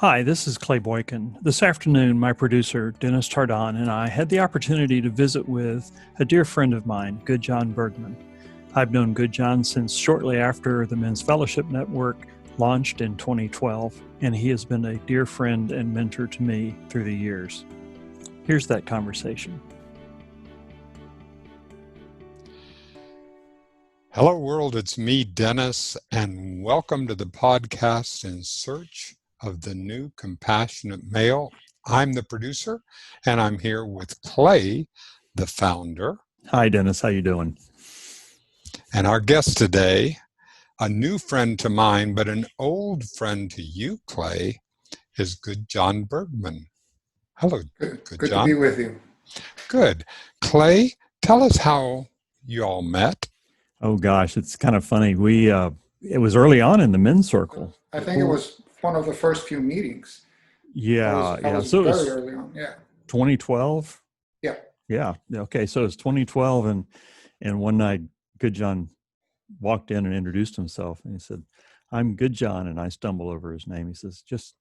Hi, this is Clay Boykin. This afternoon, my producer, Dennis Tardan, and I had the opportunity to visit with a dear friend of mine, Gudjon Bergmann. I've known Gudjon since shortly after the Men's Fellowship Network launched in 2012, and he has been a dear friend and mentor to me through the years. Here's that conversation. Hello, world. It's me, Dennis, and welcome to the podcast In Search of the New Compassionate Male. I'm the producer, and I'm here with Clay, the founder. Hi, Dennis. How you doing? And our guest today, a new friend to mine, but an old friend to you, Clay, is Gudjon Bergmann. Hello, Good to be with you. Good. Clay, tell us how you all met. Oh gosh, it's kind of funny. It was early on in the men's circle. I think it was one of the first few meetings. Yeah, I was So it very was early on. Yeah. 2012. Yeah. Yeah. Okay. So it's 2012, and one night, Gudjon walked in and introduced himself, and he said, "I'm Gudjon," and I stumble over his name. He says, "Just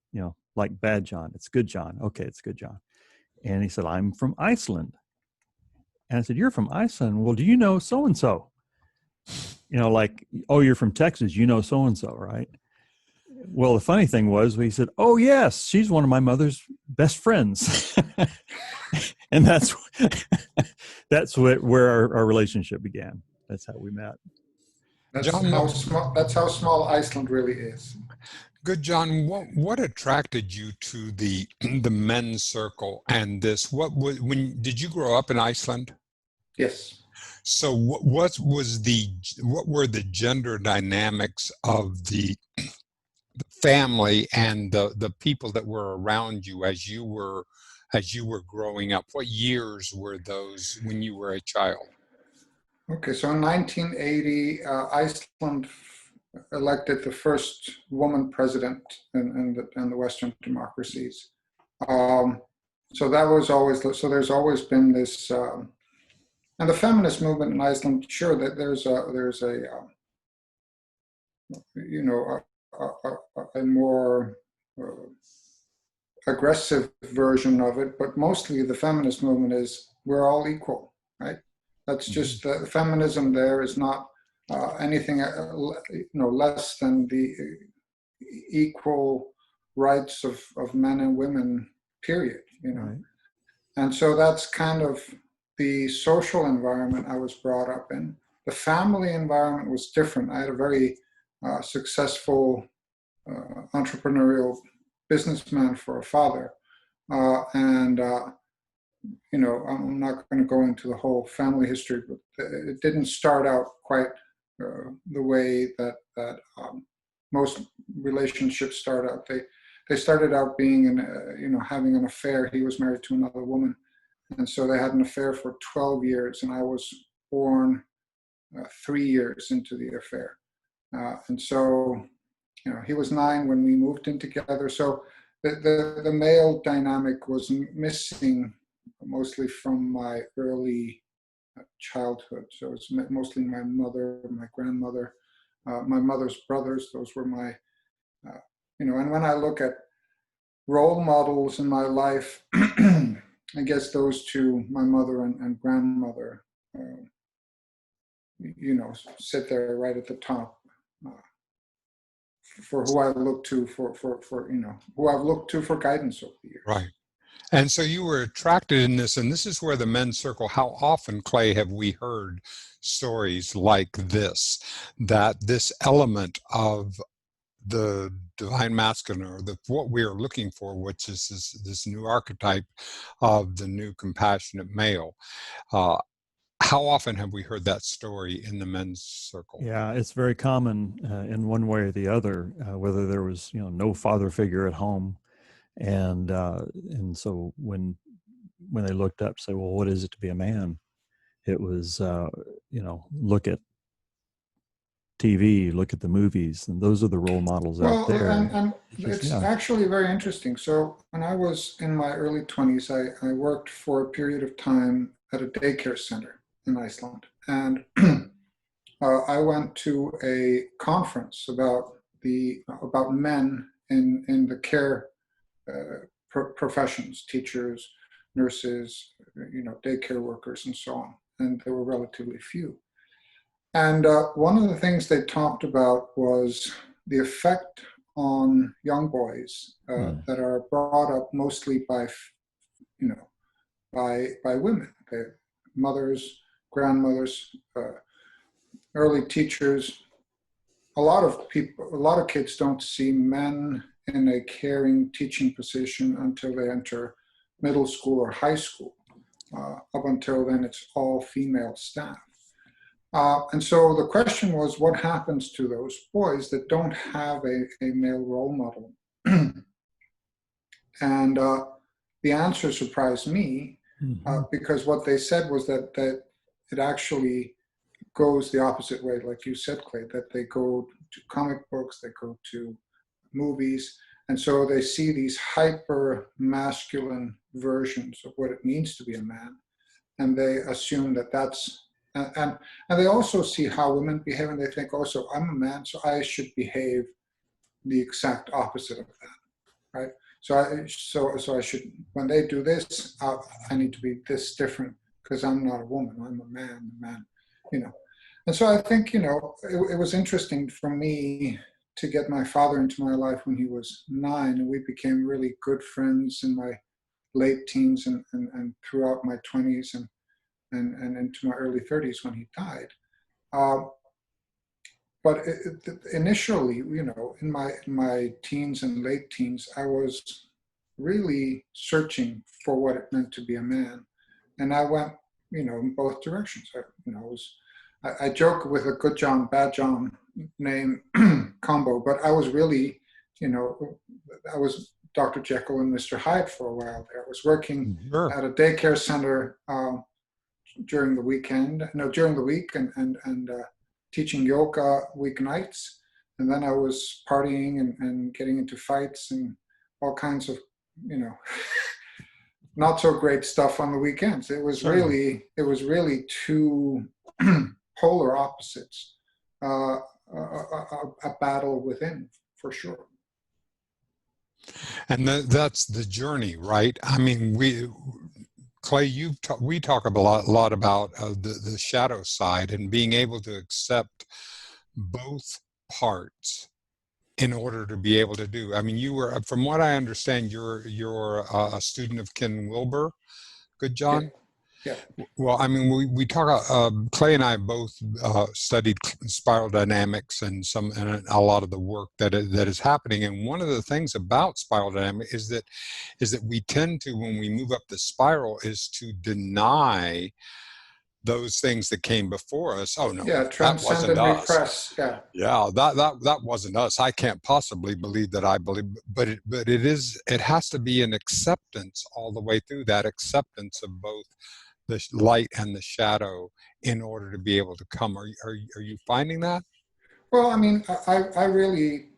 like Bad John, it's Gudjon." Okay, it's Gudjon. And he said, "I'm from Iceland." And I said, "You're from Iceland? Well, do you know so and so? Like, oh, you're from Texas. You know so and so, right?" Well, the funny thing was, he said, "Oh yes, she's one of my mother's best friends," and that's where our relationship began. That's how we met. That's how small Iceland really is. Gudjon, what attracted you to the men's circle and this? Did you grow up in Iceland? Yes. So what were the gender dynamics of the family and the people that were around you as you were growing up? What years were those when you were a child? Okay, so in 1980, Iceland elected the first woman president in the Western democracies. So that was always, so there's always been this, and the feminist movement in Iceland, sure, that there's a more aggressive version of it, but mostly the feminist movement is we're all equal, right? That's just feminism. There is not anything less than the equal rights of men and women, period. Right. And so that's kind of the social environment I was brought up in. The family environment was different. I had a very successful entrepreneurial businessman for a father, and I'm not going to go into the whole family history, but it didn't start out quite the way that most relationships start out. They started out being having an affair. He was married to another woman, and so they had an affair for 12 years, and I was born 3 years into the affair, and so he was 9 when we moved in together. So the male dynamic was missing mostly from my early childhood. So it's mostly my mother, my grandmother, my mother's brothers. Those were my, and when I look at role models in my life, I guess those two, my mother and grandmother, sit there right at the top for who I look to for who I've looked to for guidance over the years. Right. And so you were attracted in this, and this is where the men's circle, how often, Clay, have we heard stories like this, that this element of the divine masculine, or what we are looking for, which is this new archetype of the new compassionate male. How often have we heard that story in the men's circle? Yeah, it's very common in one way or the other, whether there was no father figure at home. And so when they looked up, say, well, what is it to be a man? It was, look at TV, look at the movies, and those are the role models out there. And it's actually very interesting. So when I was in my early 20s, I worked for a period of time at a daycare center in Iceland. And I went to a conference about men in the care professions, teachers, nurses, daycare workers, and so on. And there were relatively few. And one of the things they talked about was the effect on young boys that are brought up mostly by women, their mothers, grandmothers, early teachers. A lot of kids don't see men in a caring teaching position until they enter middle school or high school. Up until then, it's all female staff. And so the question was, what happens to those boys that don't have a male role model? And the answer surprised me, because what they said was that it actually goes the opposite way, like you said, Clay, that they go to comic books, they go to movies, and so they see these hyper masculine versions of what it means to be a man, and they assume that that's, and they also see how women behave, and they think also, I'm a man, so I should behave the exact opposite of that, right? So I should, when they do this, I need to be this different because I'm not a woman, I'm a man, And so I think, it was interesting for me to get my father into my life when he was 9, and we became really good friends in my late teens and throughout my 20s and into my early 30s when he died. But initially, in my teens and late teens, I was really searching for what it meant to be a man, and I went, in both directions. I joke with a Gudjon, bad John name combo, but I was really, I was Dr. Jekyll and Mr. Hyde for a while there. I was working at a daycare center during the week and teaching yoga weeknights. And then I was partying and getting into fights and all kinds of, not so great stuff on the weekends. It was really two polar opposites, a battle within, for sure. And that's the journey, right? I mean, Clay, we talk a lot about the shadow side and being able to accept both parts in order to be able to do. I mean, you were, from what I understand, you're a student of Ken Wilber, Gudjon? Yeah. Well, I mean, we talk. Clay and I both studied spiral dynamics and a lot of the work that is happening. And one of the things about spiral dynamics is that we tend to, when we move up the spiral, is to deny those things that came before us. Oh no, that wasn't us. Repress. Yeah, that wasn't us. I can't possibly believe that I believe, but it has to be an acceptance all the way through, that acceptance of both the light and the shadow in order to be able to come. Are you finding that? Well, I mean, I really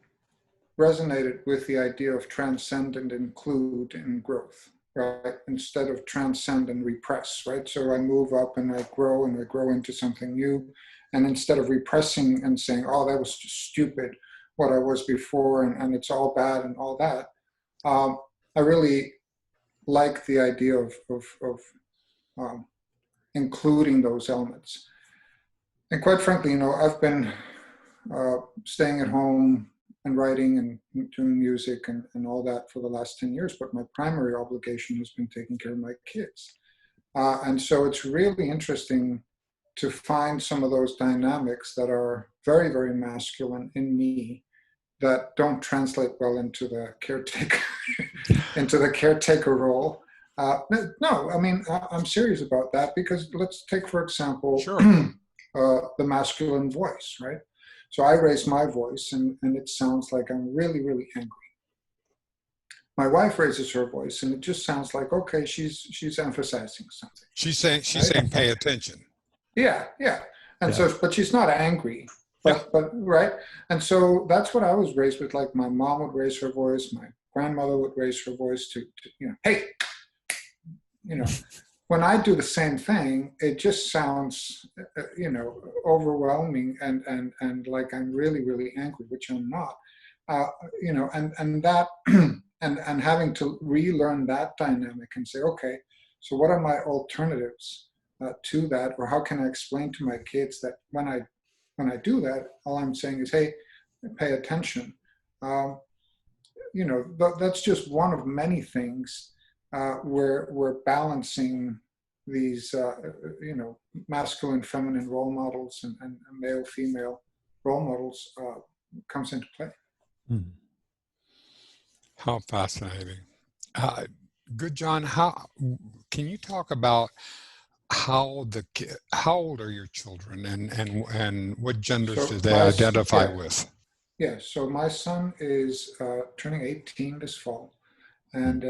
resonated with the idea of transcend and include in growth, right? Instead of transcend and repress, right? So I move up and I grow into something new. And instead of repressing and saying, oh, that was just stupid, what I was before, and it's all bad and all that, I really like the idea of including those elements. And quite frankly, I've been staying at home and writing and doing music and all that for the last 10 years, but my primary obligation has been taking care of my kids. And so it's really interesting to find some of those dynamics that are very, very masculine in me that don't translate well into the caretaker role. No, I mean, I'm serious about that, because let's take, for example, the masculine voice, right? So I raise my voice and it sounds like I'm really, really angry. My wife raises her voice and it just sounds like, okay, she's emphasizing something. She's saying pay attention. Yeah. And so, but she's not angry. But right. And so that's what I was raised with. Like my mom would raise her voice, my grandmother would raise her voice to hey, when I do the same thing, it just sounds, overwhelming and like I'm really, really angry, which I'm not, and that, and having to relearn that dynamic and say, okay, so what are my alternatives to that, or how can I explain to my kids that when I do that, all I'm saying is, hey, pay attention. That's just one of many things where we're balancing these, masculine, feminine role models and male, female role models comes into play. Hmm. How fascinating. Gudjon, how can you talk about how old are your children and what genders So do they identify with? Yeah, so my son is turning 18 this fall, and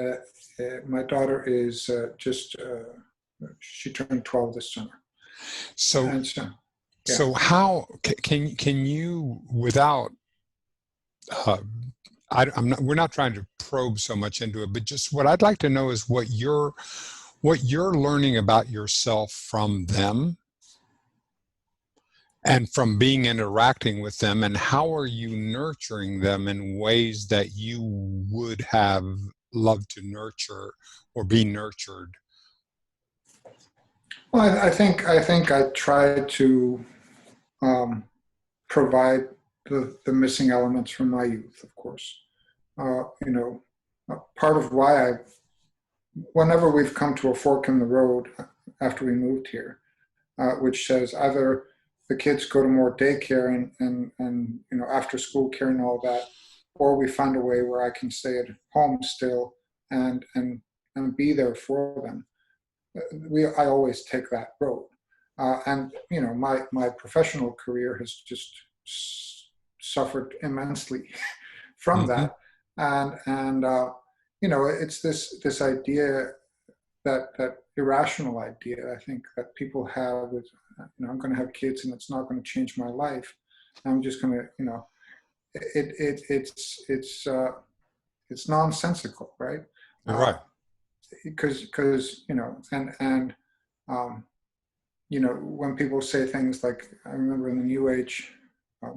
my daughter is she turned 12 this summer. So, And so, yeah. so how can you without we're not trying to probe so much into it, but just what I'd like to know is what you're learning about yourself from them and from interacting with them, and how are you nurturing them in ways that you would have loved to nurture or be nurtured? Well, I think I try to provide the missing elements from my youth, of course. Part of why whenever we've come to a fork in the road after we moved here, which says either the kids go to more daycare and after school care and all that, or we find a way where I can stay at home still and be there for them. I always take that road, and my professional career has just suffered immensely from Mm-hmm. that, and it's this idea that irrational idea I think that people have with I'm going to have kids and it's not going to change my life. I'm just going to it's nonsensical, right? Right. Because when people say things like, I remember in the New Age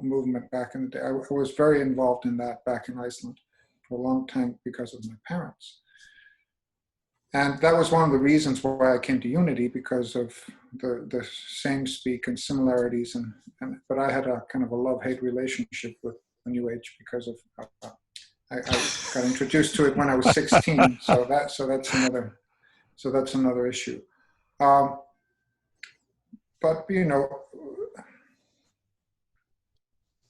movement back in the day, I was very involved in that back in Iceland for a long time because of my parents. And that was one of the reasons why I came to Unity, because of the same speak and similarities. But I had a kind of a love-hate relationship with the New Age because of I got introduced to it when I was 16. So that's another issue. But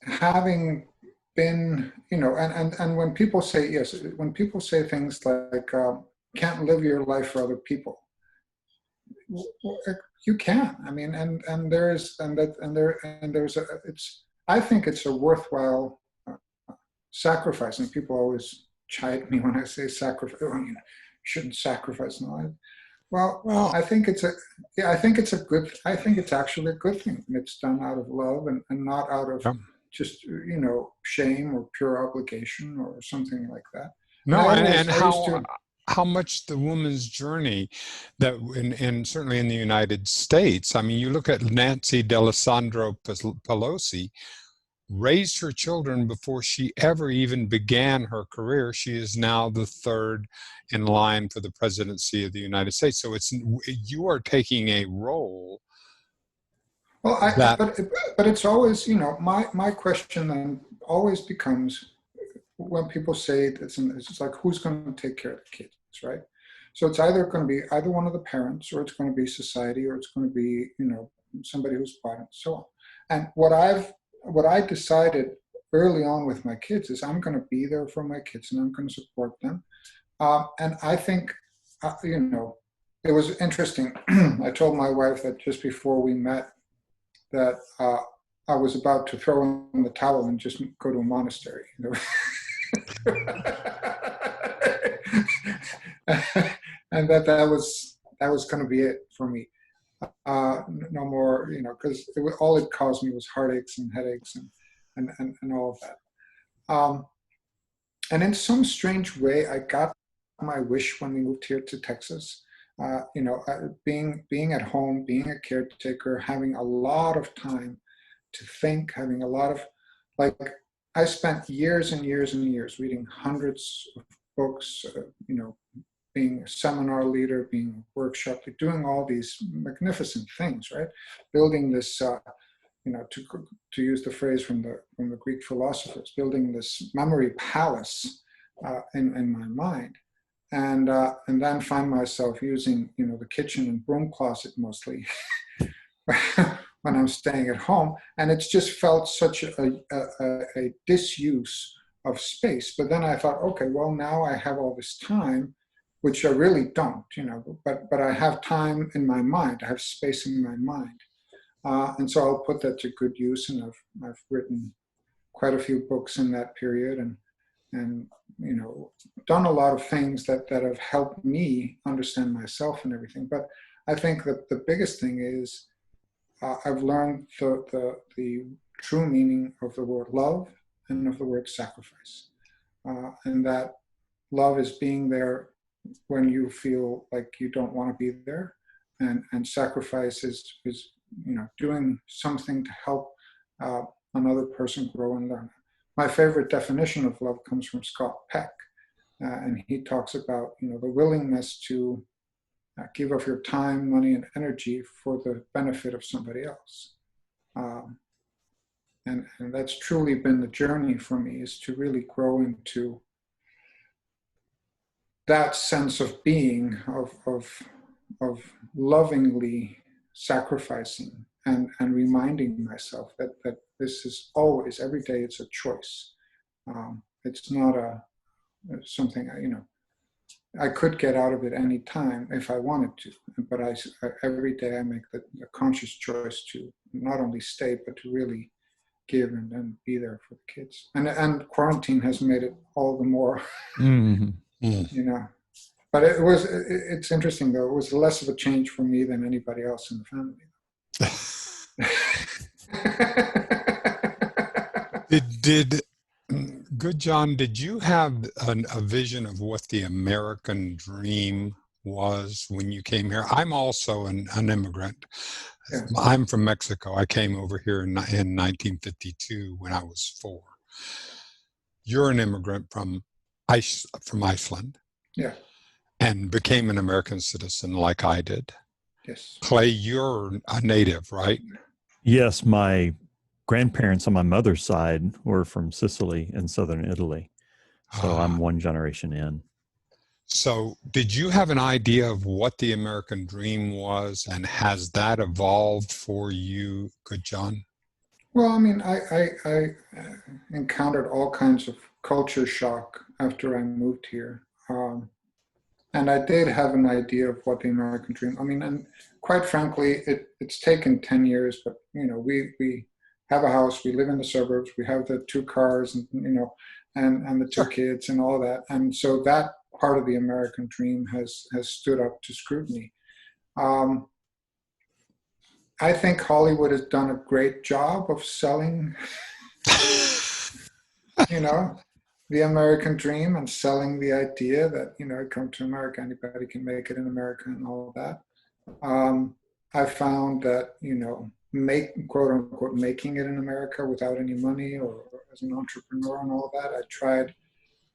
having been and when people say when people say things like can't live your life for other people, you can. I mean, I think it's a worthwhile sacrifice. And people always chide me when I say sacrifice. Oh, you shouldn't sacrifice in life. Well, I think it's actually a good thing. And it's done out of love and not out of just shame or pure obligation or something like that. No, and how much the woman's journey that and certainly in the United States. I mean, you look at Nancy D'Alessandro Pelosi, raised her children before she ever even began her career. She is now the third in line for the presidency of the United States. So you are taking a role. Well, but it's always, my question then always becomes when people say it's like, who's going to take care of the kids, right? So it's either going to be either one of the parents, or it's going to be society, or it's going to be, somebody who's bought it, so on. And what I decided early on with my kids is I'm going to be there for my kids and I'm going to support them. And I think, it was interesting. I told my wife that just before we met that I was about to throw in the towel and just go to a monastery. And that was going to be it for me. No more, because all it caused me was heartaches and headaches and all of that. And in some strange way, I got my wish when we moved here to Texas. Being at home, being a caretaker, having a lot of time to think, having a lot of, I spent years and years and years reading hundreds of books, being a seminar leader, being a workshop, doing all these magnificent things, right? Building this, to use the phrase from the Greek philosophers, building this memory palace in my mind, and then find myself using the kitchen and broom closet mostly when I'm staying at home, and it's just felt such a disuse of space. But then I thought, okay, well, now I have all this time, which I really don't, but I have time in my mind. I have space in my mind, and so I'll put that to good use. And I've written quite a few books in that period, and done a lot of things that have helped me understand myself and everything. But I think that the biggest thing is I've learned the true meaning of the word love and of the word sacrifice, and that love is being there when you feel like you don't want to be there, and sacrifice is doing something to help another person grow and learn. My favorite definition of love comes from Scott Peck, and he talks about the willingness to give of your time, money, and energy for the benefit of somebody else. And that's truly been the journey for me, is to really grow into that sense of being, of lovingly sacrificing and reminding myself that this is always, every day, it's a choice. It's not something I could get out of it any time if I wanted to, but every day I make the conscious choice to not only stay, but to really give and be there for the kids. And quarantine has made it all the more, But it's interesting though. It was less of a change for me than anybody else in the family. Did Gudjon, did you have a vision of what the American dream was when you came here? I'm also an immigrant. Yeah. I'm from Mexico. I came over here in 1952 when I was 4. You're an immigrant from Iceland. Yeah. And became an American citizen like I did. Yes. Clay, you're a native, right? Yes, my grandparents on my mother's side were from Sicily in southern Italy. So I'm one generation in. So did you have an idea of what the American dream was, and has that evolved for you, Gudjon? Well, I mean, I encountered all kinds of culture shock after I moved here. And I did have an idea of what the American dream, I mean, and quite frankly, it's taken 10 years, but, we have a house, we live in the suburbs, we have the 2 cars, and, and the 2 kids and all that. And so that part of the American dream has stood up to scrutiny. I think Hollywood has done a great job of selling, the American dream, and selling the idea that, come to America, anybody can make it in America and all that. I found that, quote unquote, making it in America without any money or as an entrepreneur and all that, I tried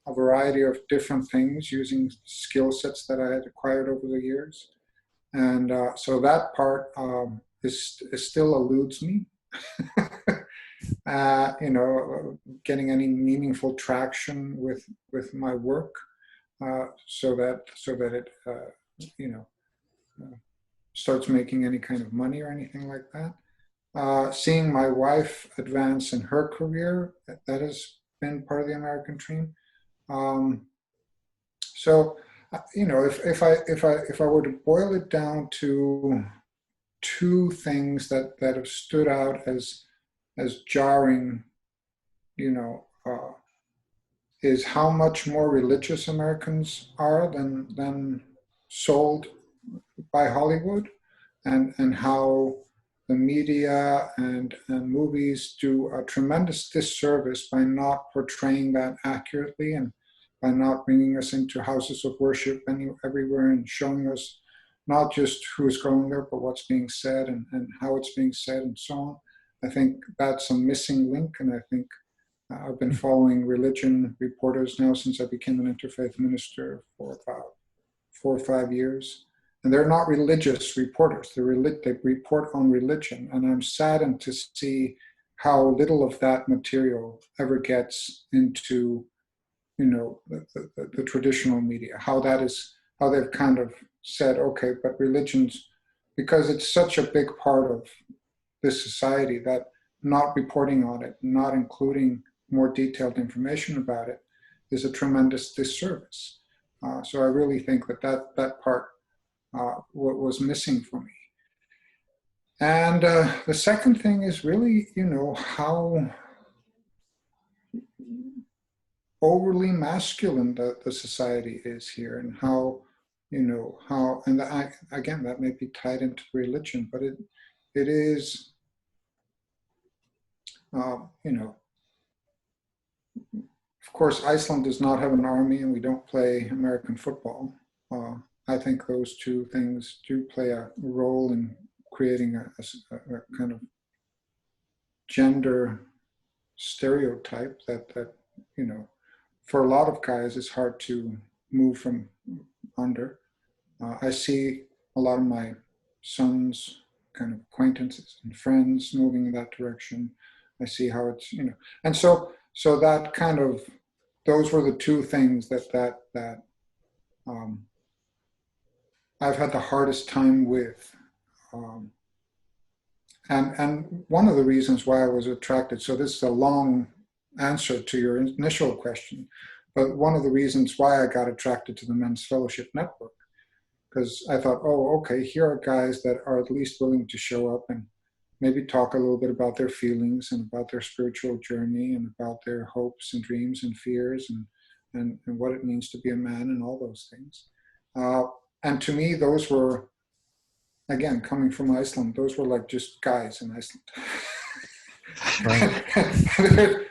a variety of different things using skill sets that I had acquired over the years. And so that part still eludes me. Getting any meaningful traction with my work, so that it starts making any kind of money or anything like that. Seeing my wife advance in her career, that has been part of the American dream. So, if I were to boil it down to 2 things that have stood out as jarring, is how much more religious Americans are than sold by Hollywood, and how the media and movies do a tremendous disservice by not portraying that accurately, and by not bringing us into houses of worship everywhere and showing us not just who's going there, but what's being said and how it's being said and so on. I think that's a missing link, and I think I've been following religion reporters now since I became an interfaith minister for about 4 or 5 years. And they're not religious reporters. They report on religion. And I'm saddened to see how little of that material ever gets into, the traditional media, how they've kind of said, okay, but religions, because it's such a big part of this society, that not reporting on it, not including more detailed information about it, is a tremendous disservice. So I really think that part was missing for me. And the second thing is really, how overly masculine the society is here, and how, again, that may be tied into religion, but it is, of course, Iceland does not have an army, and we don't play American football. I think those two things do play a role in creating a kind of gender stereotype that for a lot of guys is hard to move from under. I see a lot of my son's kind of acquaintances and friends moving in that direction. I see how it's, and so that kind of, those were the two things that I've had the hardest time with. And one of the reasons why I was attracted, so this is a long answer to your initial question, but one of the reasons why I got attracted to the Men's Fellowship Network, because I thought, oh, okay, here are guys that are at least willing to show up and maybe talk a little bit about their feelings and about their spiritual journey and about their hopes and dreams and fears and what it means to be a man and all those things. And to me, those were, again, coming from Iceland, those were like just guys in Iceland. Right.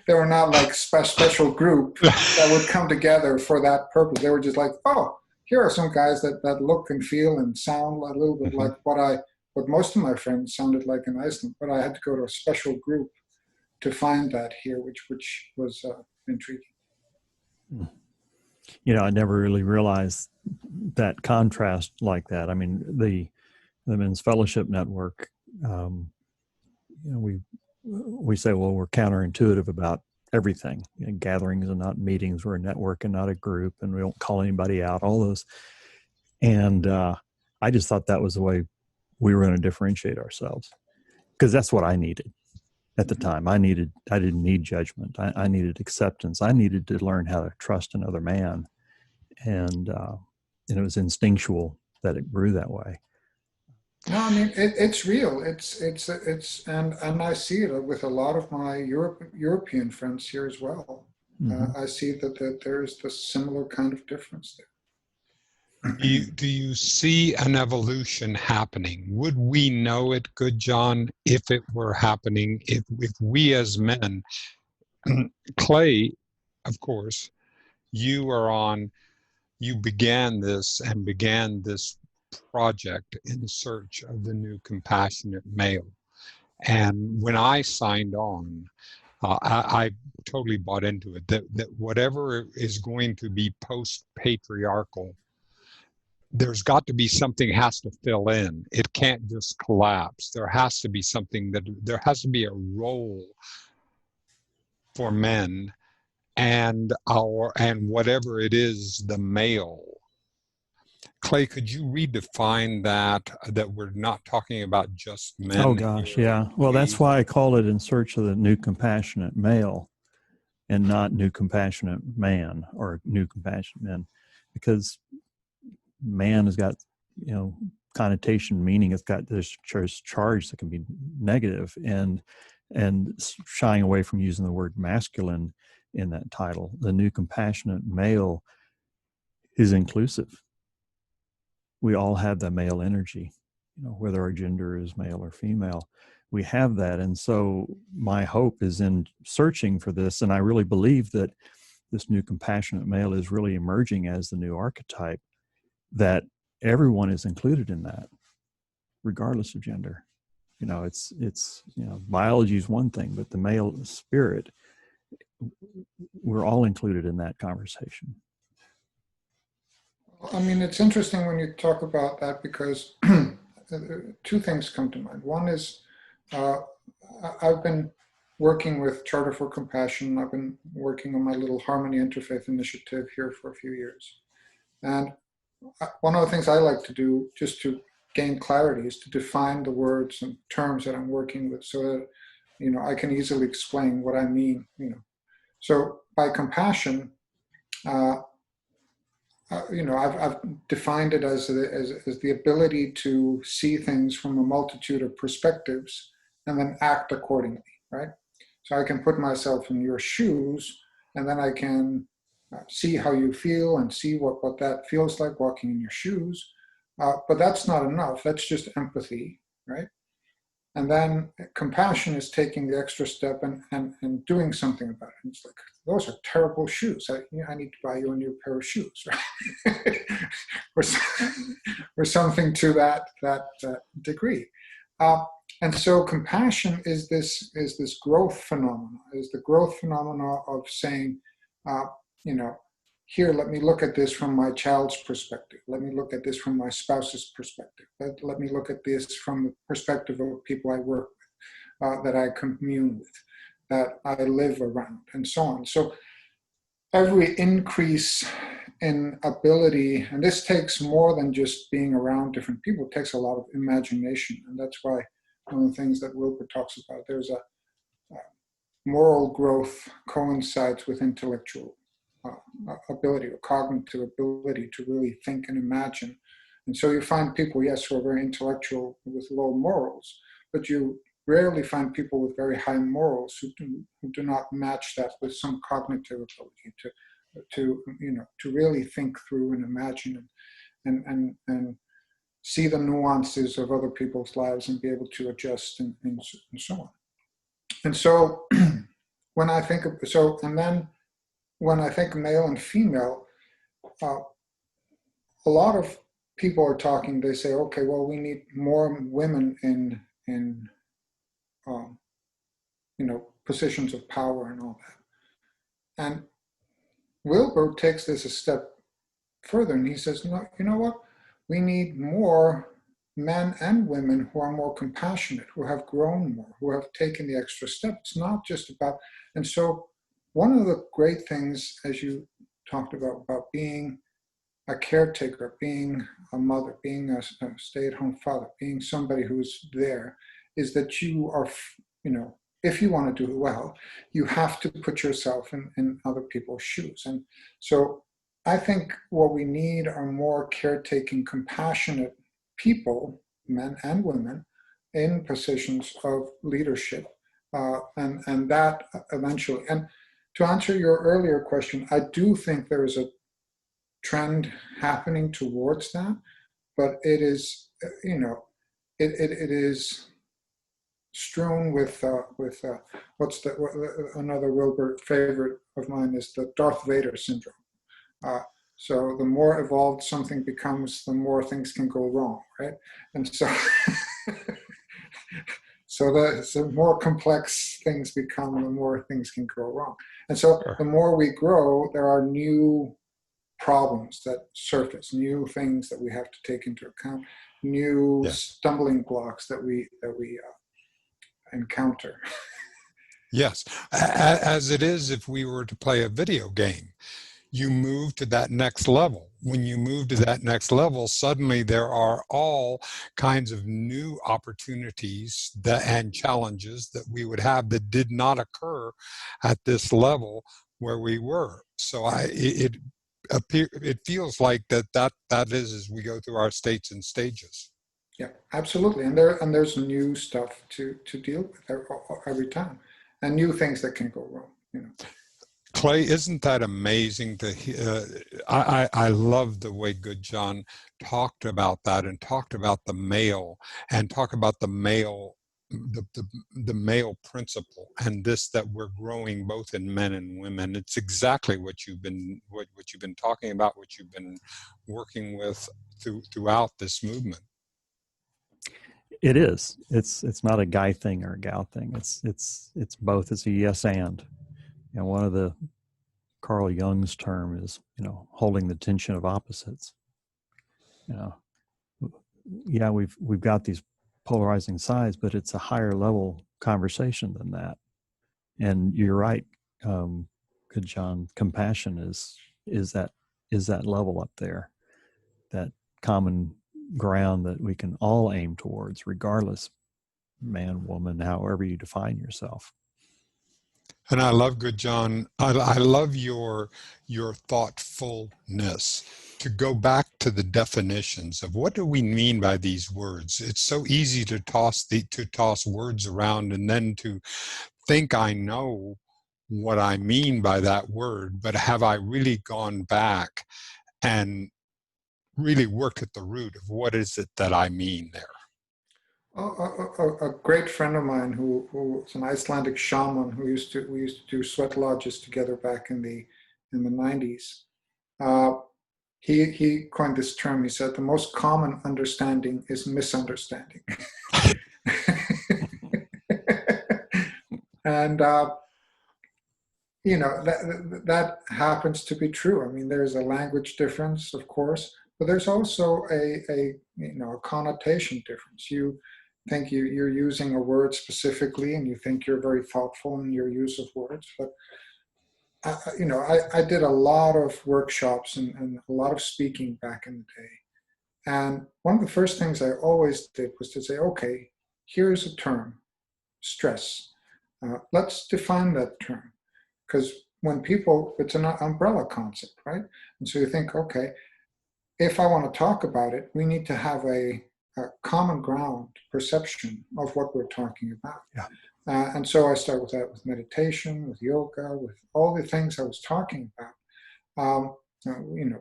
They were not like special group that would come together for that purpose. They were just like, oh, here are some guys that look and feel and sound a little bit like what most of my friends sounded like in Iceland. But I had to go to a special group to find that here, which was intriguing. I never really realized that contrast like that. I mean, the Men's Fellowship Network, we say, well, we're counterintuitive about everything. Gatherings and not meetings. We're a network and not a group, and we don't call anybody out, all those. And I just thought that was the way we were going to differentiate ourselves, because that's what I needed at the time. I didn't need judgment. I needed acceptance. I needed to learn how to trust another man. And it was instinctual that it grew that way. No, I mean, it's real. And I see it with a lot of my European friends here as well. Mm-hmm. I see that there's the similar kind of difference there. Do you see an evolution happening? Would we know it, Gudjon, if it were happening? If we as men, Clay, of course, you began this project in search of the new compassionate male. And when I signed on, I totally bought into it, that whatever is going to be post-patriarchal, there's got to be something has to fill in. It can't just collapse. There has to be something there has to be a role for men and whatever it is, the male. Clay, could you redefine that we're not talking about just men? Oh gosh, yeah. Well, that's why I call it In Search of the New Compassionate Male and not New Compassionate Man or New Compassionate Men, because man has got, connotation, meaning. It's got this charge that can be negative, and shying away from using the word masculine in that title. The New Compassionate Male is inclusive. We all have the male energy, whether our gender is male or female. We have that. And so my hope is in searching for this. And I really believe that this new compassionate male is really emerging as the new archetype, that everyone is included in that, regardless of gender. It's biology is one thing, but the male spirit, we're all included in that conversation. I mean, it's interesting when you talk about that because two things come to mind. One is I've been working with Charter for Compassion. I've been working on my little Harmony Interfaith initiative here for a few years. And one of the things I like to do just to gain clarity is to define the words and terms that I'm working with so that, I can easily explain what I mean, So by compassion, I've defined it as the ability to see things from a multitude of perspectives and then act accordingly, right? So I can put myself in your shoes, and then I can see how you feel and see what that feels like walking in your shoes. But that's not enough. That's just empathy, right? And then compassion is taking the extra step and doing something about it. And it's like, those are terrible shoes. I need to buy you a new pair of shoes, right? or something to that degree. And so compassion is this growth phenomena, is the growth phenomena of saying, here, let me look at this from my child's perspective. Let me look at this from my spouse's perspective. Let me look at this from the perspective of people I work with, that I commune with, that I live around, and so on. So every increase in ability, and this takes more than just being around different people, it takes a lot of imagination. And that's why one of the things that Wilbur talks about, there's a moral growth coincides with intellectual ability or cognitive ability to really think and imagine. And so you find people, yes, who are very intellectual with low morals, but you rarely find people with very high morals who do not match that with some cognitive ability to really think through and imagine and see the nuances of other people's lives and be able to adjust and so on. And so when I think of, when I think male and female, a lot of people are talking, they say, okay, well, we need more women in positions of power and all that. And Wilbur takes this a step further and he says, no, you know what? We need more men and women who are more compassionate, who have grown more, who have taken the extra step. It's not just about, and so one of the great things, as you talked about being a caretaker, being a mother, being a stay-at-home father, being somebody who's there, is that you are, if you want to do well, you have to put yourself in other people's shoes. And so I think what we need are more caretaking, compassionate people, men and women, in positions of leadership, and that eventually. And to answer your earlier question, I do think there is a trend happening towards that, but it is, it is strewn with another Wilbur favorite of mine is the Darth Vader syndrome. So the more evolved something becomes, the more things can go wrong, right? And so, the more complex things become, the more things can go wrong. And so the more we grow, there are new problems that surface, new things that we have to take into account, new stumbling blocks that we encounter. Yes, as it is if we were to play a video game. You move to that next level. When you move to that next level, suddenly there are all kinds of new opportunities and challenges that we would have that did not occur at this level where we were. So it feels like that is as we go through our states and stages. Yeah, absolutely. And there's new stuff to deal with every time, and new things that can go wrong. Clay, isn't that amazing? I love the way Gudjon talked about that and talked about the male and talk about the male, the male principle and this that we're growing both in men and women. It's exactly what you've been talking about, what you've been working with throughout this movement. It is. It's not a guy thing or a gal thing. It's both. It's a yes and. And one of the Carl Jung's term is, holding the tension of opposites. Yeah, we've got these polarizing sides, but it's a higher level conversation than that. And you're right, Gudjon. Compassion is that level up there, that common ground that we can all aim towards, regardless, man, woman, however you define yourself. And I love Gudjon. I love your thoughtfulness to go back to the definitions of what do we mean by these words. It's so easy to toss words around and then to think I know what I mean by that word, but have I really gone back and really worked at the root of what is it that I mean there? A great friend of mine who was an Icelandic shaman we used to do sweat lodges together back in the 90s. He coined this term. He said the most common understanding is misunderstanding. And that happens to be true. I mean, there's a language difference, of course, but there's also a connotation difference. You think you're using a word specifically, and you think you're very thoughtful in your use of words. But I did a lot of workshops and a lot of speaking back in the day. And one of the first things I always did was to say, okay, here's a term, stress. Let's define that term. Because when people, it's an umbrella concept, right? And so you think, okay, if I want to talk about it, we need to have a common ground perception of what we're talking about. Yeah. And so I start with that, with meditation, with yoga, with all the things I was talking about.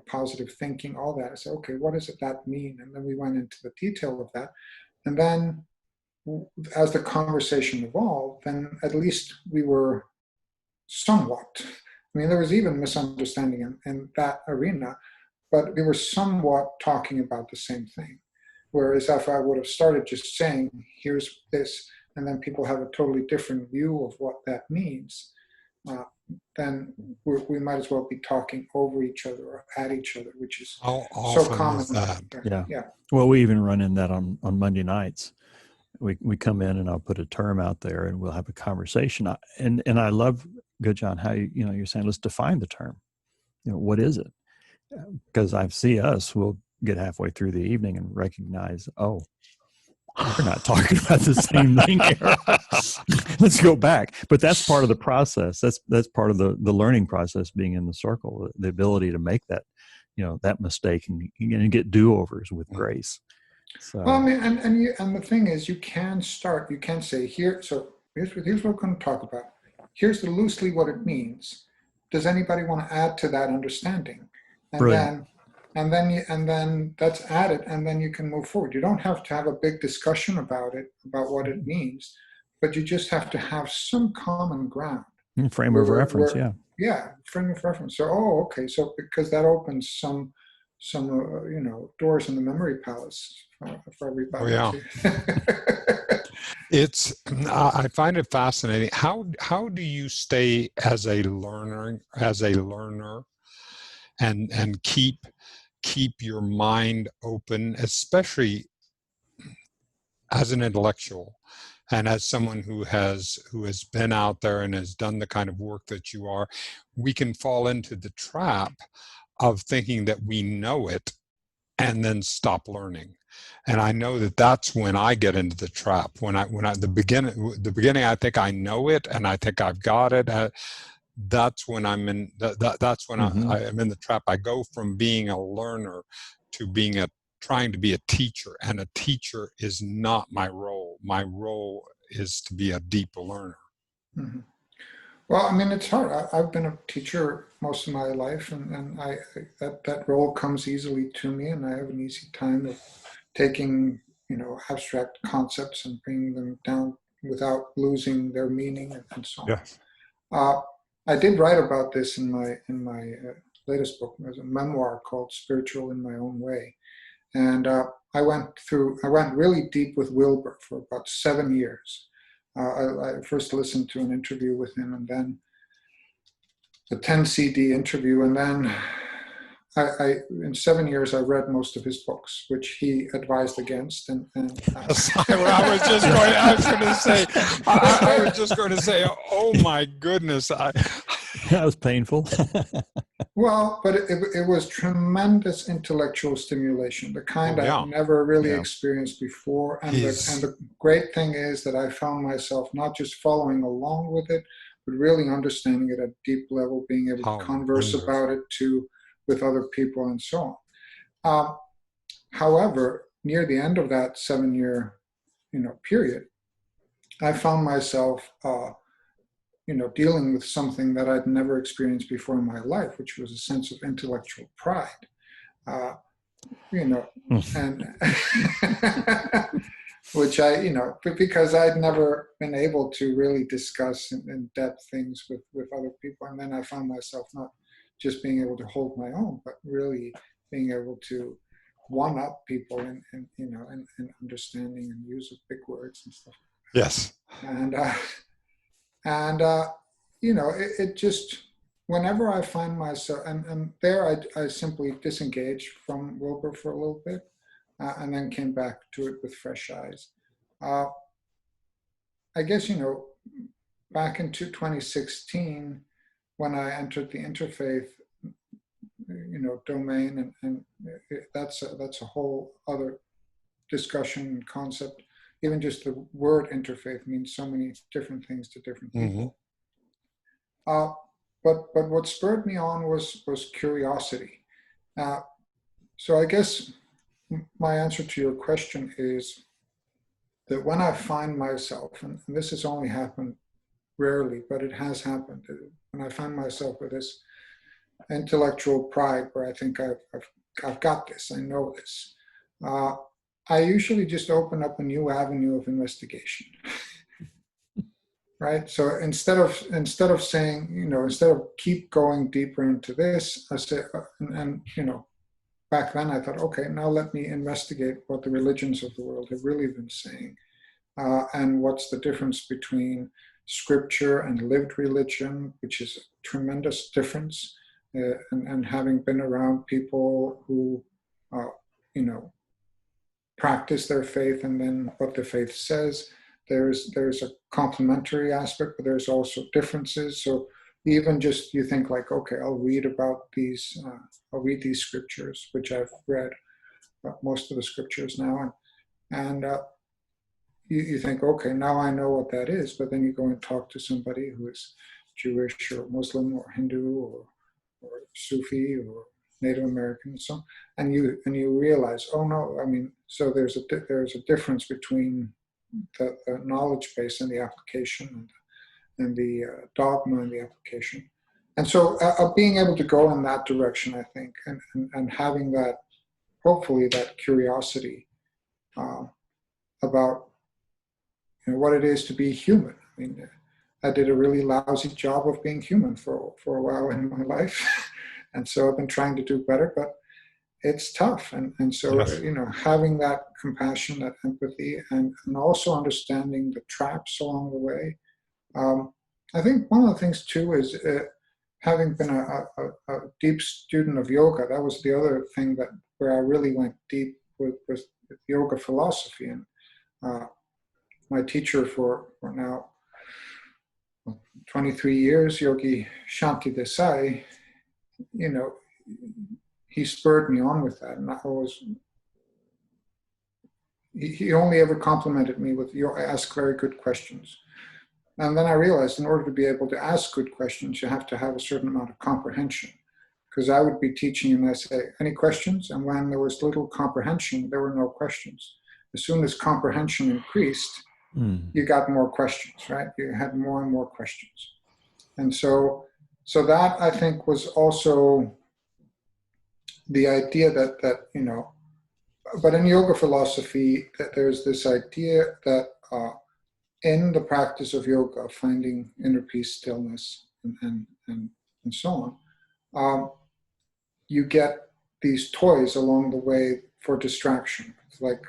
Positive thinking, all that. I said, okay, what does that mean? And then we went into the detail of that. And then as the conversation evolved, then at least we were somewhat, I mean, there was even misunderstanding in that arena, but we were somewhat talking about the same thing. Whereas if I would have started just saying, here's this, and then people have a totally different view of what that means, then we might as well be talking over each other or at each other, which is so common. Yeah. Well, we even run in that on Monday nights. We come in and I'll put a term out there and we'll have a conversation. And I love, Gudjon, how you're saying, let's define the term. What is it? Because I see we'll get halfway through the evening and recognize, oh, we're not talking about the same thing here. Let's go back. But that's part of the process. That's part of the learning process, being in the circle, the ability to make that, that mistake and get do-overs with grace. So, well, I mean, and the thing is, you can say here, so here's what we're going to talk about. Here's loosely what it means. Does anybody want to add to that understanding? And brilliant. then that's added, and then you can move forward. You don't have to have a big discussion about what it means, but you just have to have some common ground. Frame of reference, yeah. Yeah, frame of reference. So, okay, so because that opens some doors in the memory palace for everybody. Oh, yeah. I find it fascinating. How do you stay as a learner and keep your mind open, especially as an intellectual and as someone who has been out there and has done the kind of work that you are? We can fall into the trap of thinking that we know it and then stop learning. And I know that's when I get into the trap. When the beginning, I think I know it and I think I've got it. That's when I'm in. That's when I am in the trap. I go from being a learner to trying to be a teacher, and a teacher is not my role. My role is to be a deep learner. Mm-hmm. Well, I mean, it's hard. I've been a teacher most of my life, and that role comes easily to me, and I have an easy time of taking, abstract concepts and bringing them down without losing their meaning and so on. Yes. I did write about this in my latest book. There's a memoir called "Spiritual in My Own Way," and I went really deep with Wilbur for about 7 years. I first listened to an interview with him, and then a 10 CD interview, and then I in 7 years I read most of his books, which he advised against, and I was just going to say, oh my goodness, That was painful. well, but it was tremendous intellectual stimulation, the kind I've never really experienced before. And the great thing is that I found myself not just following along with it, but really understanding it at a deep level, being able to converse about it with other people and so on. However, near the end of that 7-year, period, I found myself, dealing with something that I'd never experienced before in my life, which was a sense of intellectual pride. And which because I'd never been able to really discuss in depth things with other people. And then I found myself not just being able to hold my own, but really being able to one up people and understanding and use of big words and stuff. Yes. It just, whenever I find myself, and there I simply disengaged from Wilbur for a little bit, and then came back to it with fresh eyes. I guess, back into 2016, when I entered the interfaith, domain, and that's a whole other discussion and concept. Even just the word interfaith means so many different things to different people. But what spurred me on was curiosity. So I guess my answer to your question is that when I find myself, and this has only happened rarely, but it has happened, when I find myself with this intellectual pride where I think I've got this, I know this, I usually just open up a new avenue of investigation. Right. So instead of saying, instead of keep going deeper into this, I say, and back then I thought, okay, now let me investigate what the religions of the world have really been saying, and what's the difference between scripture and lived religion, which is a tremendous difference. And having been around people who, practice their faith and then what the faith says, there's a complementary aspect, but there's also differences. So even just you think like, okay, I'll read these scriptures, which I've read most of the scriptures now, and you think, okay, now I know what that is. But then you go and talk to somebody who is Jewish or Muslim or Hindu or Sufi or Native American, so, and you realize, oh no, I mean, so there's a difference between the knowledge base and the application, and the dogma and the application. And so being able to go in that direction, I think, and having that, hopefully that curiosity about what it is to be human. I mean, I did a really lousy job of being human for a while in my life. And so I've been trying to do better, but it's tough. And so, yes. Having that compassion, that empathy, and also understanding the traps along the way. I think one of the things too is having been a deep student of yoga, that was the other thing where I really went deep with yoga philosophy. And my teacher for now 23 years, Yogi Shanti Desai, he spurred me on with that. And he only ever complimented me with, you ask very good questions. And then I realized in order to be able to ask good questions, you have to have a certain amount of comprehension. Because I would be teaching and I say, any questions? And when there was little comprehension, there were no questions. As soon as comprehension increased, you got more questions, right? You had more and more questions. And so that, I think, was also the idea that but in yoga philosophy, that there's this idea that in the practice of yoga, finding inner peace, stillness, and so on, you get these toys along the way for distraction. It's like,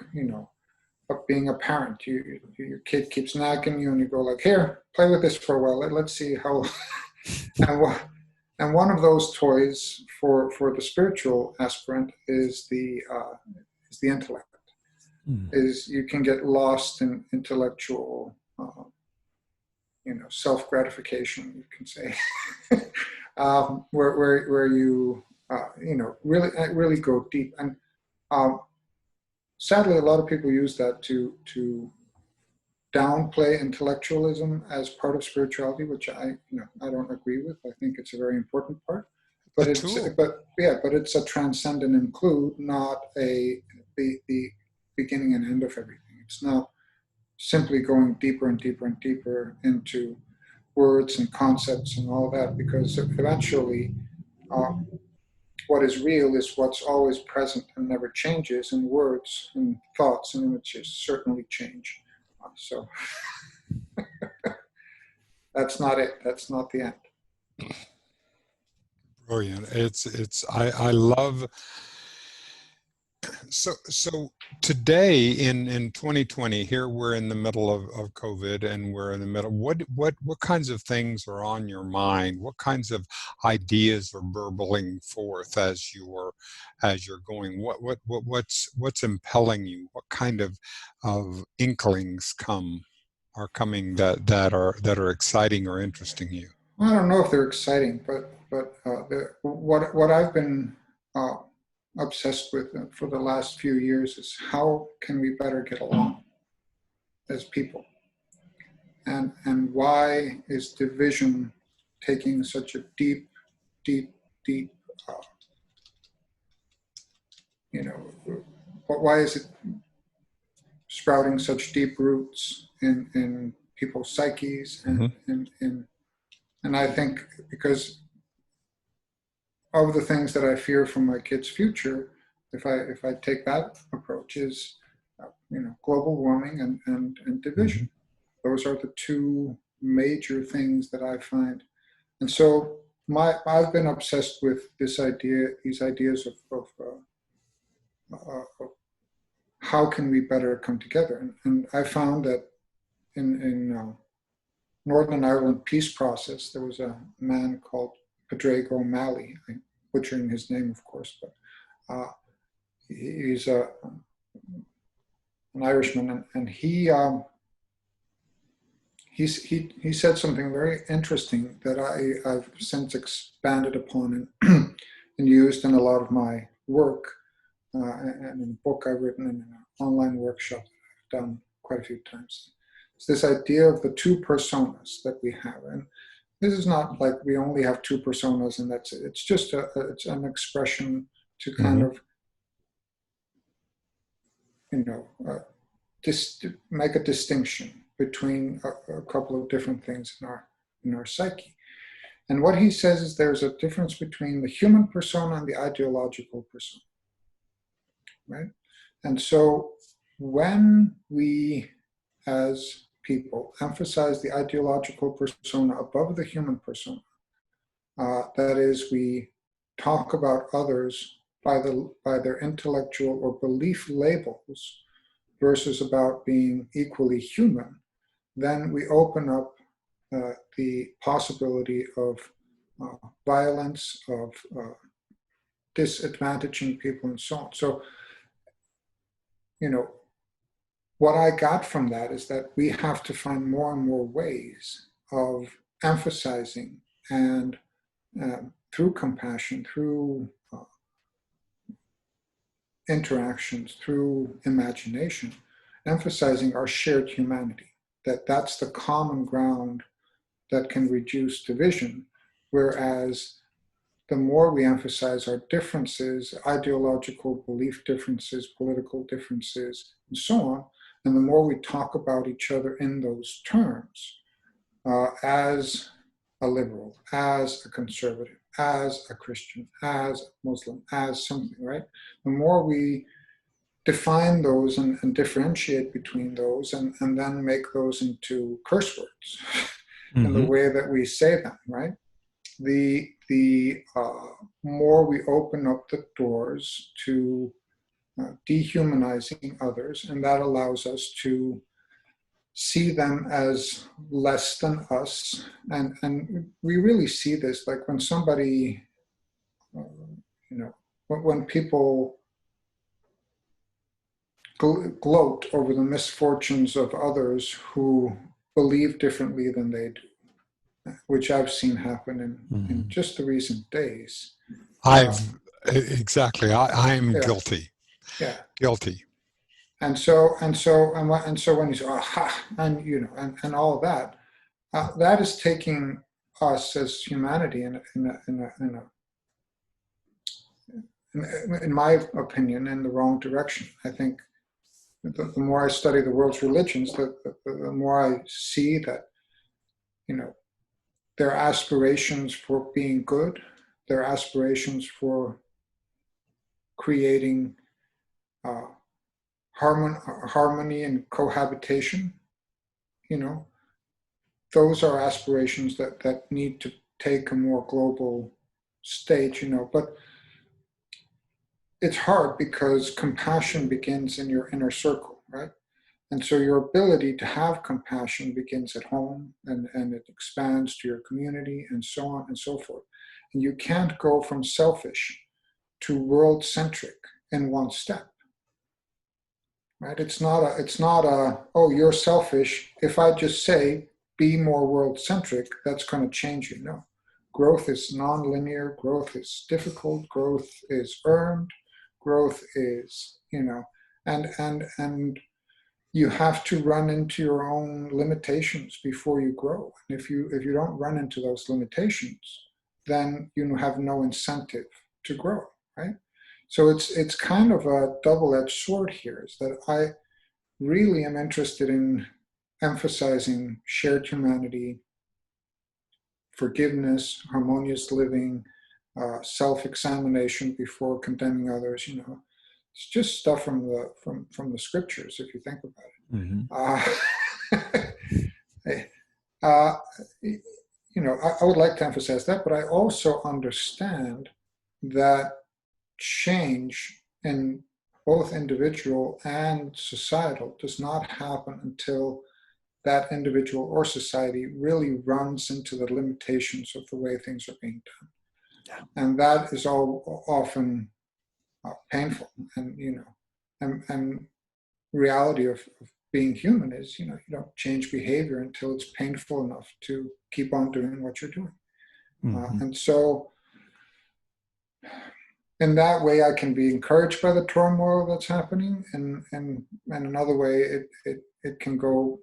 being a parent, your kid keeps nagging you, and you go like, here, play with this for a while. Let's see how, And one of those toys for the spiritual aspirant is the intellect. Is you can get lost in intellectual, self-gratification, you can say, where you really go deep. And sadly, a lot of people use that to downplay intellectualism as part of spirituality, which I don't agree with. I think it's a very important part, but it's a transcend and include, not the beginning and end of everything. It's not simply going deeper and deeper and deeper into words and concepts and all that, because eventually what is real is what's always present and never changes, and words and thoughts and images certainly change. So that's not it. That's not the end. Brilliant. I love. So today in 2020, here we're in the middle of COVID, and we're in the middle. What kinds of things are on your mind? What kinds of ideas are burbling forth as you're going? What's impelling you? What kind of inklings are coming that are exciting or interesting you? I don't know if they're exciting, but what I've been obsessed with for the last few years is how can we better get along as people, and why is division taking such a deep why is it sprouting such deep roots in people's psyches, and and I think because of the things that I fear for my kids' future, if I take that approach, is global warming and division. Those are the two major things that I find, and so I've been obsessed with these ideas of how can we better come together, and I found that in Northern Ireland peace process, there was a man called Padraig O'Malley. I'm butchering his name, of course, but he's an Irishman, and he said something very interesting that I've since expanded upon and and used in a lot of my work, and in a book I've written, and in an online workshop that I've done quite a few times. It's this idea of the two personas that we have, and this is not like we only have two personas and that's it. It's just it's an expression to kind of, just make a distinction between a couple of different things in our psyche. And what he says is there's a difference between the human persona and the ideological persona, right? And so when we, as people, emphasize the ideological persona above the human persona, that is, we talk about others by their intellectual or belief labels versus about being equally human, then we open up the possibility of violence, of disadvantaging people, and so on. So, what I got from that is that we have to find more and more ways of emphasizing and through compassion, through interactions, through imagination, emphasizing our shared humanity, that's the common ground that can reduce division, whereas the more we emphasize our differences, ideological belief differences, political differences, and so on, and the more we talk about each other in those terms, as a liberal, as a conservative, as a Christian, as a Muslim, as something, right? The more we define those and differentiate between those and then make those into curse words in the way that we say them, right? The more we open up the doors to dehumanizing others, and that allows us to see them as less than us. And we really see this, like when somebody, when people gloat over the misfortunes of others who believe differently than they do, which I've seen happen in just the recent days. Exactly. I'm guilty. Yeah. Guilty. And so when you say, aha, and all of that, that is taking us as humanity in my opinion, in the wrong direction. I think the more I study the world's religions, the more I see that, their aspirations for being good, their aspirations for creating harmony and cohabitation, those are aspirations that need to take a more global stage, but it's hard because compassion begins in your inner circle, right? And so your ability to have compassion begins at home, and it expands to your community and so on and so forth. And you can't go from selfish to world-centric in one step, right? It's not a, oh, you're selfish. If I just say, be more world-centric, that's going to change you. No. Growth is non-linear. Growth is difficult. Growth is earned. Growth is, and you have to run into your own limitations before you grow. And if you don't run into those limitations, then you have no incentive to grow, right? So it's kind of a double-edged sword here, is that I really am interested in emphasizing shared humanity, forgiveness, harmonious living, self-examination before condemning others. It's just stuff from the scriptures, if you think about it. I would like to emphasize that, but I also understand that change in both individual and societal does not happen until that individual or society really runs into the limitations of the way things are being done. Yeah. And that is all often painful. And reality of being human is, you don't change behavior until it's painful enough to keep on doing what you're doing. And so in that way, I can be encouraged by the turmoil that's happening, and another way, it can go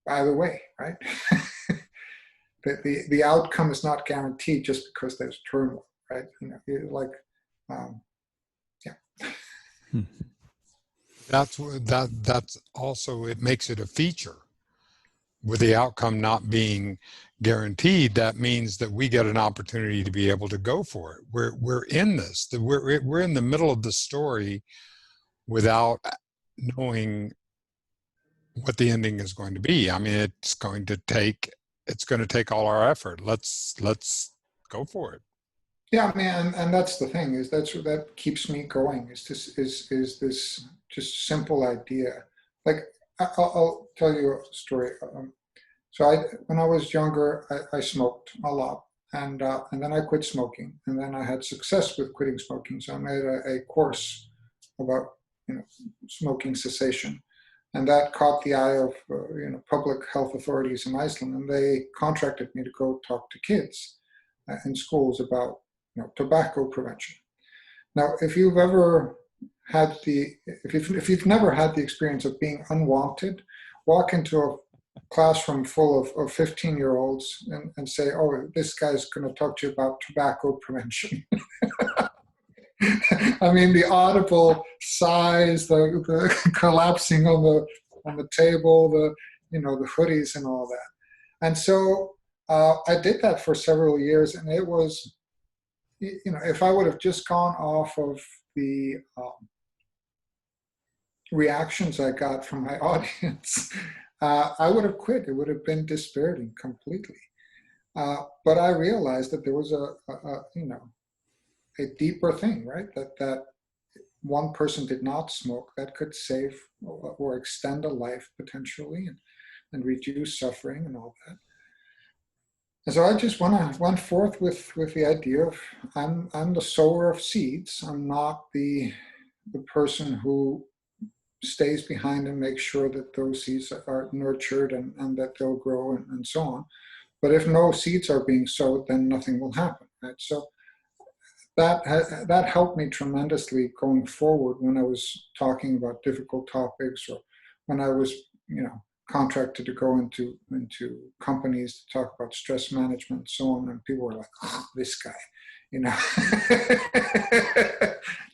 either way, right? The outcome is not guaranteed just because there's turmoil, right? That's also, it makes it a feature. With the outcome not being guaranteed, that means that we get an opportunity to be able to go for it. We're in this. We're in the middle of the story without knowing what the ending is going to be. I mean, it's going to take all our effort. Let's go for it. Yeah, man, and that's the thing, is that keeps me going. Is this just simple idea? Like, I'll tell you a story. So when I was younger, I smoked a lot, and then I quit smoking, and then I had success with quitting smoking. So I made a course about smoking cessation, and that caught the eye of public health authorities in Iceland, and they contracted me to go talk to kids in schools about tobacco prevention. Now, if you've never had the experience of being unwanted, walk into a classroom full of 15-year-olds and say, oh, this guy's going to talk to you about tobacco prevention. I mean, the audible sighs, the collapsing on the table, the hoodies and all that. And so I did that for several years, and it was, if I would have just gone off of the reactions I got from my audience, I would have quit. It would have been dispiriting completely. But I realized that there was a deeper thing, right? That one person did not smoke, that could save or extend a life potentially. and reduce suffering and all that. And so I just went forth with the idea of I'm the sower of seeds. I'm not the person who stays behind and makes sure that those seeds are nurtured and that they'll grow and so on. But if no seeds are being sowed, then nothing will happen, right? So that helped me tremendously going forward when I was talking about difficult topics, or when I was, contracted to go into companies to talk about stress management and so on. And people were like, oh, this guy,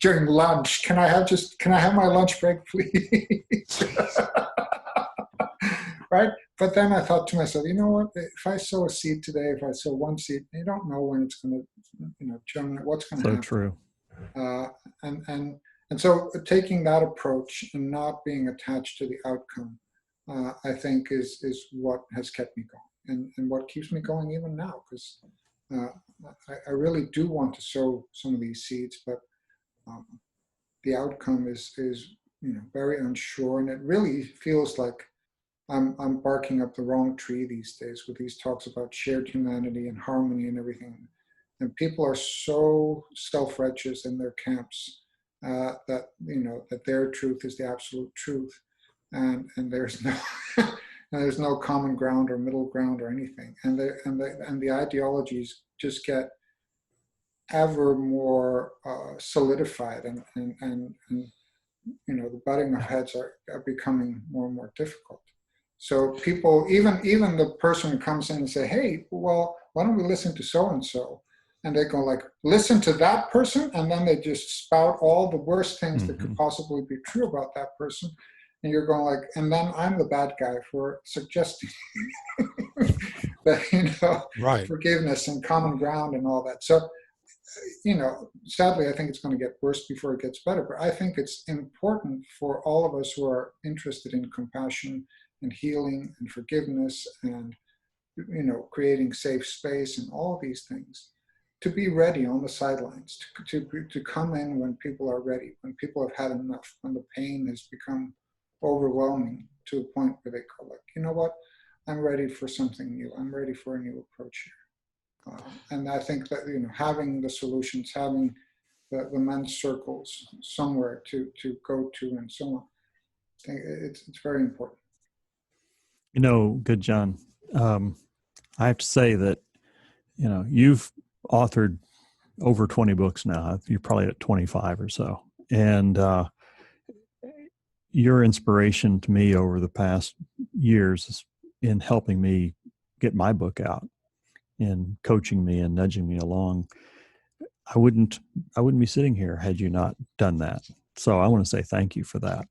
during lunch, can I have my lunch break, please? Right? But then I thought to myself, you know what, if I sow a seed today, if I sow one seed, you don't know when it's going to, germinate, what's going to happen. So true. And so taking that approach and not being attached to the outcome, I think is what has kept me going, and what keeps me going even now, because I really do want to sow some of these seeds, but the outcome is very unsure, and it really feels like I'm barking up the wrong tree these days with these talks about shared humanity and harmony and everything. And people are so self-righteous in their camps that their truth is the absolute truth, and there's no there's no common ground or middle ground or anything. And the ideologies just get ever more solidified, and the butting of heads are becoming more and more difficult. So people, even the person who comes in and say, hey, well, why don't we listen to so-and-so? And they go like, listen to that person? And then they just spout all the worst things that could possibly be true about that person. And you're going like, and then I'm the bad guy for suggesting that, right. forgiveness and common ground and all that. So, sadly, I think it's going to get worse before it gets better. But I think it's important for all of us who are interested in compassion and healing and forgiveness and creating safe space and all these things, to be ready on the sidelines, to come in when people are ready, when people have had enough, when the pain has become overwhelming to a point where they go like, you know what, I'm ready for something new. I'm ready for a new approach here. And I think that having the solutions, having the men's circles somewhere to go to and so on, I think it's very important. Gudjon, I have to say that, you've authored over 20 books now. You're probably at 25 or so. And your inspiration to me over the past years in helping me get my book out and coaching me and nudging me along. I wouldn't be sitting here had you not done that. So I want to say thank you for that.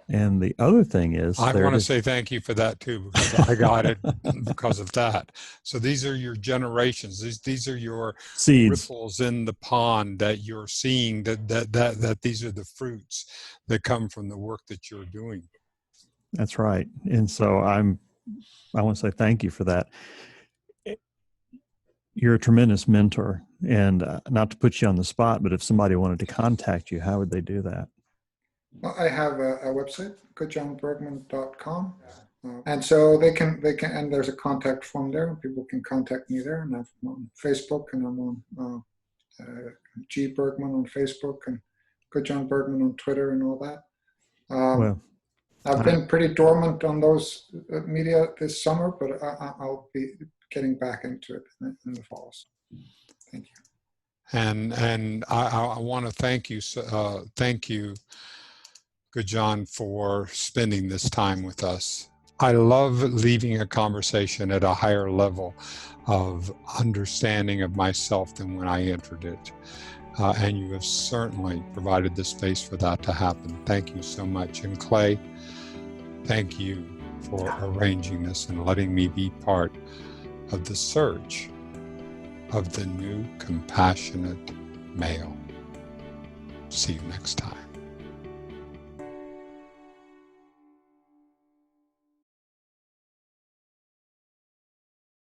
And the other thing is, I want to say thank you for that too, because I got it because of that. So these are your generations. These are your seeds, ripples in the pond that you're seeing. That these are the fruits that come from the work that you're doing. That's right. And so I want to say thank you for that. You're a tremendous mentor, and not to put you on the spot, but if somebody wanted to contact you, how would they do that? Well, I have a website, gudjonbergmann.com. And so they can, and there's a contact form there, and people can contact me there. And I'm on Facebook, and I'm on G. Bergmann on Facebook, and Gudjon Bergmann on Twitter, and all that. Well, I've been pretty dormant on those media this summer, but I'll be getting back into it in the fall. So, thank you. And I want to thank you, Gudjon, for spending this time with us. I love leaving a conversation at a higher level of understanding of myself than when I entered it. And you have certainly provided the space for that to happen. Thank you so much. And Clay, thank you for arranging this and letting me be part of the search of the new compassionate male. See you next time.